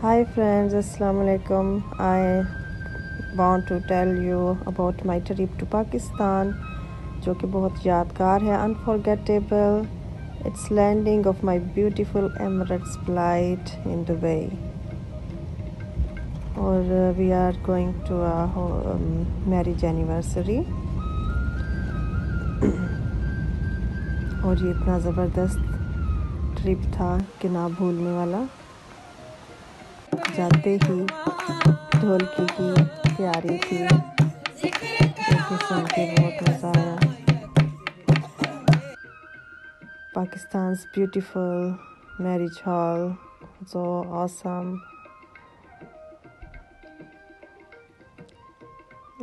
Hi friends, Assalamu alaikum. I want to tell you about my trip to Pakistan, जो कि बहुत यादगार है, unforgettable. It's landing of my beautiful Emirates flight in Dubai. और we are going to our marriage anniversary. और ये इतना ज़बरदस्त ट्रिप था कि ना भूलने वाला. जाते ही ढोलकी की तैयारी थी, जो कि सुन के बहुत मज़ा आया. Pakistan's beautiful marriage hall, so awesome.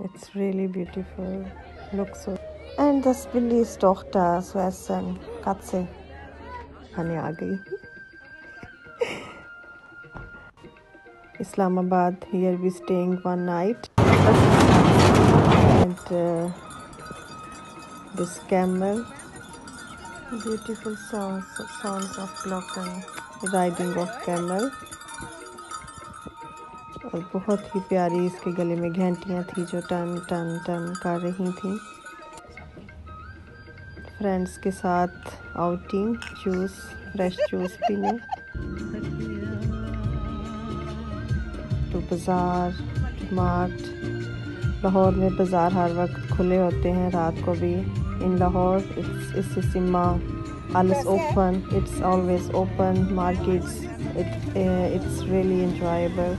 It's really beautiful. Looks so. And das Billy's Tochter zu essen, Katze. खाने आ गई. Islamabad, here we staying one night. And this camel, beautiful sounds of clock and riding of camel. और बहुत ही प्यारी इसके गले में घंटियाँ थी जो टन टन टन कर रही थी. फ्रेंड्स के साथ आउटिंग, फ्रेश जूस पीने. तो बाज़ार, मार्ट. लाहौर में बाज़ार हर वक्त खुले होते हैं, रात को भी. इन Lahore it's alles open, it's always open markets. It's really enjoyable.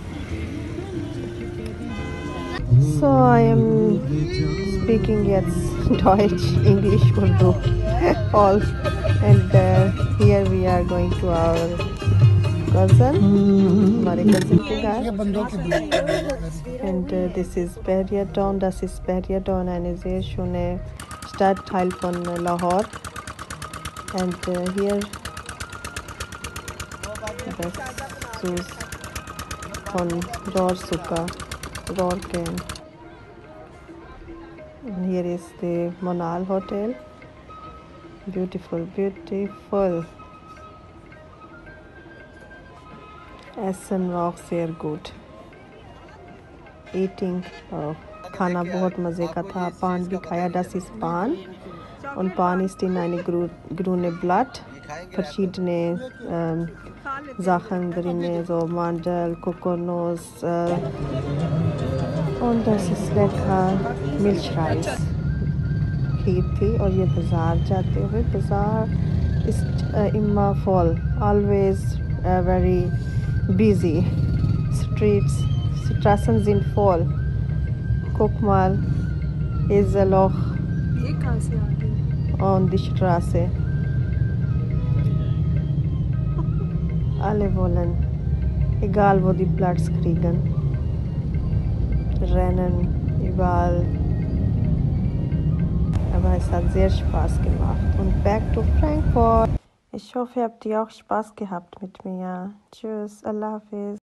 So I am speaking jetzt Deutsch, English, Urdu, all. And here we are going to our cousin, हमारे cousin के घर. And this is Periaton, das ist Periaton, eine sehr schöne Stadtteil von Lahore. And here das Sus von Rohrken. And here is the Monal Hotel. Beautiful. Essen war auch sehr gut. Eating, खाना बहुत मज़े का था. पान भी खाया, das ist Pan. Und Pan ist in eine grüne Blatt. Verschiedene Sachen drin, so Mandel, Kokosnuss. Und das ist lecker. Milchreis. खीर थी. और ये बाज़ार जाते हुए, बाज़ार ist immer voll. Always very busy. Straßen sind voll. Guck mal, ist ein Loch und die Straße. Alle wollen, egal wo die Platz kriegen, rennen überall. Aber es hat sehr Spaß gemacht. Und back to Frankfurt. Ich hoffe, ihr habt auch Spaß gehabt mit mir. Tschüss, Allah Hafiz.